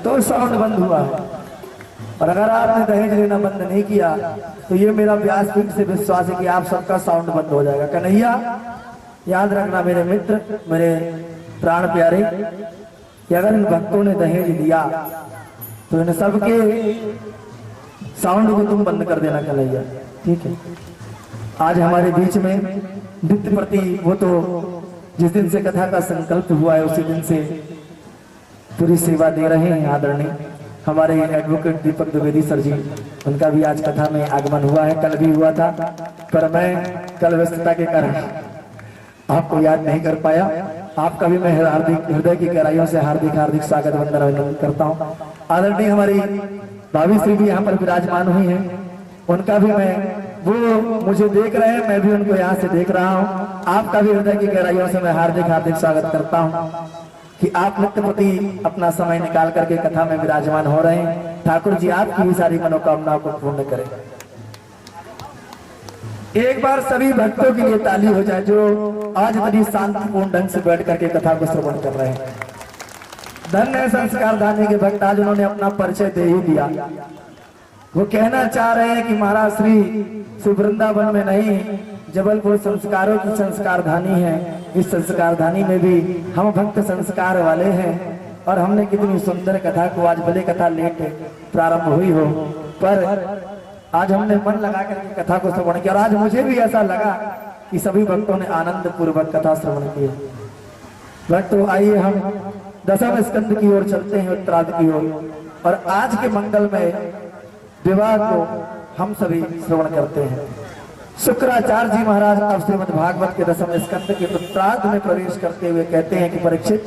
तो साउंड बंद हुआ है। और अगर आपने दहेज लेना बंद नहीं किया तो ये मेरा व्यासपीठ से विश्वास है कि आप सबका साउंड बंद हो जाएगा। कन्हैया याद रखना मेरे मित्र, मेरे प्राण प्यारे, कि अगर इन भक्तों ने दहेज दिया तो इन सबके साउंड को तुम बंद कर देना कन्हैया, ठीक है। आज हमारे बीच में नित्य प्रति वो तो जिस दिन से कथा का संकल्प हुआ है उसी दिन से पूरी सेवा दे रहे हैं आदरणीय हमारे एडवोकेट दीपक द्विवेदी सर जी। उनका भी आज कथा में आगमन हुआ है, कल भी हुआ था, पर मैं कल व्यस्तता के कारण आपको याद नहीं कर पाया। आपका भी मैं हार्दिक हृदय की गहराइयों से हार्दिक हार्दिक स्वागत वंदन अभिनंदन करता हूँ। आदरणीय हमारी भाभी श्री भी यहाँ पर विराजमान हुई हैं, उनका भी मैं, वो मुझे देख रहे हैं, मैं भी उनको यहाँ से देख रहा हूँ। आपका भी हृदय की गहराइयों से मैं हार्दिक हार्दिक स्वागत करता हूँ कि आप नित्य प्रति अपना समय निकाल करके कथा में विराजमान हो रहे हैं। ठाकुर जी आपकी भी सारी मनोकामनाओं को पूर्ण करें। एक बार सभी भक्तों के लिए ताली हो जाए जो आज बड़ी शांतिपूर्ण ढंग से बैठ करके कथा को श्रवण कर रहे हैं। धन्य संस्कार धानी के भक्त, आज उन्होंने अपना परिचय दे ही दिया। वो कहना चाह रहे हैं कि महाराज श्री वृंदावन में नहीं, जबलपुर संस्कारों की संस्कार धानी है। इस संस्कार धानी में भी हम भक्त संस्कार वाले हैं और हमने कितनी सुंदर कथा को, आज भले कथा लेट प्रारंभ हुई हो, पर आज हमने मन लगा कर कथा को श्रवण किया। और आज मुझे भी ऐसा लगा कि सभी भक्तों ने आनंद पूर्वक कथा श्रवण की। भक्तों आइए हम दशम स्कंद की ओर चलते हैं, उत्तरार्ध की ओर, और आज के मंगल में विवाह को हम सभी श्रवण करते हैं। शुक्राचार्य जी महाराज अब श्रीमद् भागवत के दशम स्कंद के उत्तरार्ध में प्रवेश करते हुए कहते हैं कि परीक्षित,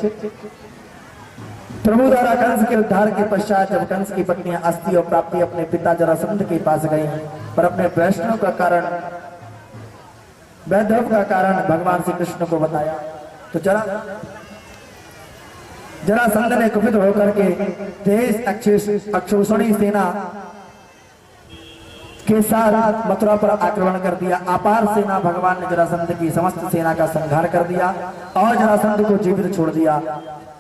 प्रभु द्वारा कंस के उद्धार के पश्चात जब कंस की पत्नियां अस्थि और प्राप्ति अपने पिता जरासंध के पास गई, पर अपने वैष्णव का कारण, वैधव का कारण भगवान श्री कृष्ण को बताया, तो जरासंध ने कुपित होकर के तेज अक्षौषणी सेना के साथ मथुरा पर आक्रमण कर दिया। अपार सेना भगवान ने जरासंध की समस्त सेना का संहार कर दिया और जरासंध को जीवित छोड़ दिया।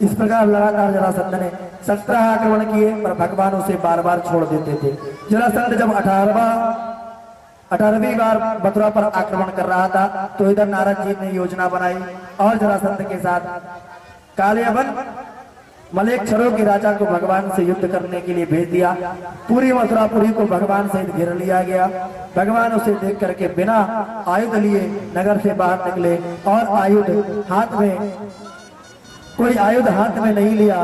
इस प्रकार लगातार जरासंध ने 17 आक्रमण किए, पर भगवान उसे बार बार छोड़ देते थे। जरासंध जब 18वीं बार मथुरा पर आक्रमण कर रहा था तो इधर नारद जी ने योजना बनाई और जरासंध के साथ कालयवन मलेक्षरों के राजा को भगवान से युद्ध करने के लिए भेज दिया। पूरी मथुरापुरी को भगवान से घेर लिया गया। भगवान उसे देख करके बिना आयुध लिए नगर से बाहर निकले और कोई आयुध हाथ में नहीं लिया।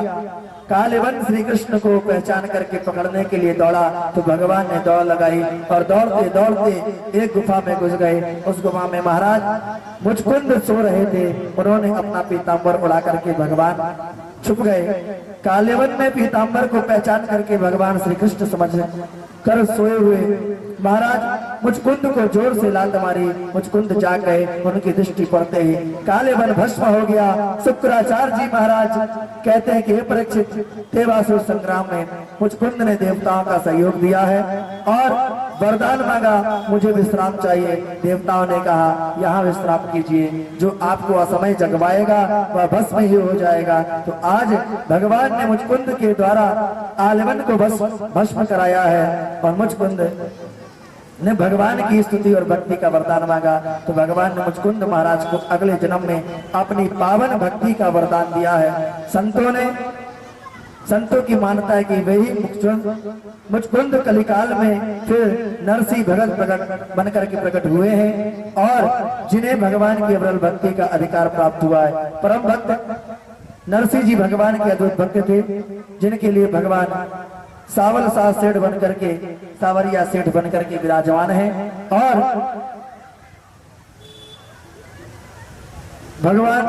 कालयवन श्री कृष्ण को पहचान करके पकड़ने के लिए दौड़ा तो भगवान ने दौड़ लगाई और दौड़ते दौड़ते एक गुफा में घुस गए। उस गुफा में महाराज मुचकुंद सो रहे थे, उन्होंने अपना पीताम्बर उड़ा करके भगवान छुप गए। कालयवन ने पीताम्बर को पहचान करके भगवान श्री कृष्ण समझ कर सोए हुए महाराज मुचकुंद को जोर से लात मारी। मुचकुंद जाग गए, उनकी दृष्टि पड़ते ही कालयवन भस्म हो गया। शुक्राचार्य जी महाराज कहते हैं कि हे परीक्षित, देवासुर संग्राम में मुचकुंद ने देवताओं का सहयोग दिया है और वरदान मांगा, मुझे विश्राम चाहिए। देवताओं ने कहा यहाँ विश्राम कीजिए, जो आपको असमय जगवाएगा वह भस्म ही हो जाएगा। तो आज भगवान ने मुचकुंद के द्वारा कालयवन को भस्म कराया है और मुचकुंद ने भगवान की स्तुति और भक्ति का वरदान मांगा। तो भगवान ने मुचकुंद महाराज को अगले जन्म में अपनी पावन भक्ति का वरदान दिया है। संतों की मान्यता है कि वही मुचकुंद कलिकाल में फिर नरसिंह भगत प्रकट बनकर के प्रकट हुए हैं और जिन्हें भगवान की अविरल भक्ति का अधिकार प्राप्त हुआ है। परम भक्त नरसिंह जी भगवान के अद्भुत भक्त थे, जिनके लिए भगवान सावल सा सेठ बन करके, सावरिया सेठ बन करके विराजमान है। और भगवान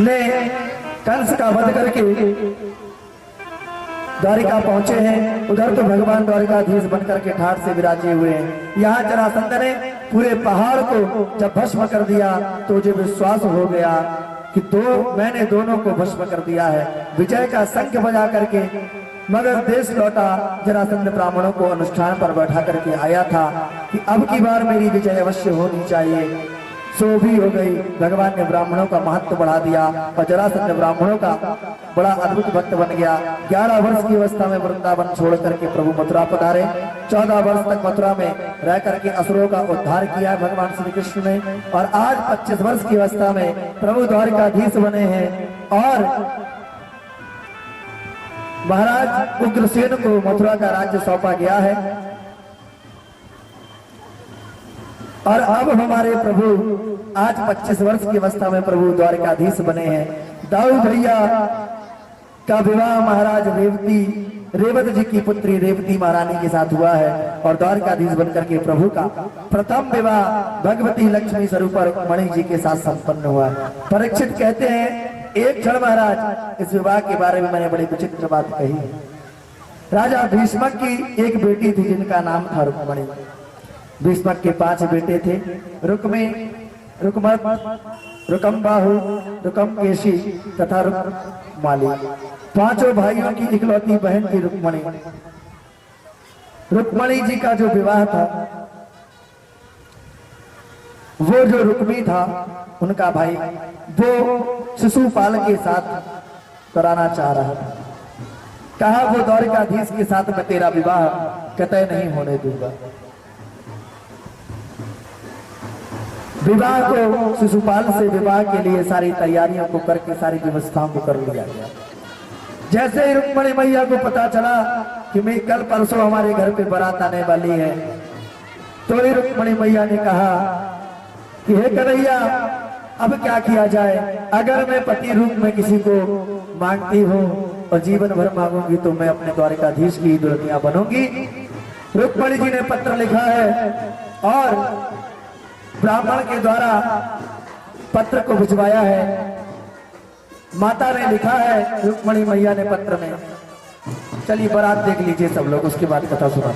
ने कंस का वध करके द्वारिका पहुंचे हैं। उधर तो भगवान द्वारिकाधीश बनकर के ठाट से विराजे हुए हैं। यहाँ जरासंध ने पूरे पहाड़ को जब भस्म कर दिया तो मुझे विश्वास हो गया कि मैंने दोनों को भस्म कर दिया है। विजय का शंख बजा करके मगर देश लौटा। जरासंध ब्राह्मणों को अनुष्ठान पर बैठा करके आया था कि अब की बार मेरी विजय अवश्य होनी चाहिए। सो भी हो गई। भगवान ने ब्राह्मणों का महत्व बढ़ा दिया और जरासंध ब्राह्मणों का बड़ा अद्भुत भक्त बन गया। 11 वर्ष की अवस्था में वृंदावन छोड़ करके प्रभु मथुरा पधारे। 14 वर्ष तक मथुरा में रह करके असुरों का उद्धार किया भगवान श्री कृष्ण ने। और आज 25 वर्ष की अवस्था में प्रभु द्वारिकाधीश बने हैं और महाराज उग्रसेन को मथुरा का राज्य सौंपा गया है। और अब हमारे प्रभु आज 25 वर्ष की अवस्था में प्रभु द्वारिकाधीश बने हैं। दाऊद भैया का विवाह महाराज रेवत जी की पुत्री रेवती महारानी के साथ हुआ है और द्वारकाधीश बनकर के प्रभु का प्रथम विवाह भगवती लक्ष्मी स्वरूपा रुक्मणी जी के साथ संपन्न हुआ है। परीक्षित कहते हैं एक क्षण महाराज इस विवाह के बारे में मैंने बड़ी विचित्र बात कही। राजा भीष्मक की एक बेटी थी जिनका नाम था रुक्मणी। भीष्मक के 5 बेटे थे, रुक्मी, रुकमत, रुकमबाहु, रुकमकेशी तथा रुकमाली। 5 भाइयों की इकलौती बहन थी रुक्मणी। रुक्मणी जी का जो विवाह था वो जो रुक्मी था उनका भाई वो शिशुपाल के साथ कराना चाह रहा था। कहा वो द्वारिकाधीश के साथ मैं तेरा विवाह कतई नहीं होने दूंगा। विवाह को शिशुपाल से विवाह के लिए सारी तैयारियों को करके सारी व्यवस्थाओं को कर लिया गया। जैसे ही रुक्मणी मैया को पता चला कि मैं कल परसों हमारे घर पे बारात आने वाली है तो ही रुक्मणी मैया ने कहा कि हे कन्हैया अब क्या किया जाए। अगर मैं पति रूप में किसी को मांगती हूँ और जीवन भर मांगूंगी तो मैं अपने द्वारिकाधीश की दुल्हनिया बनूंगी। रुक्मणी जी ने पत्र लिखा है और ब्राह्मण के द्वारा पत्र को भिजवाया है। माता ने लिखा है रुक्मणी मैया ने पत्र में। चलिए बारात देख लीजिए सब लोग, उसके बाद कथा सुना।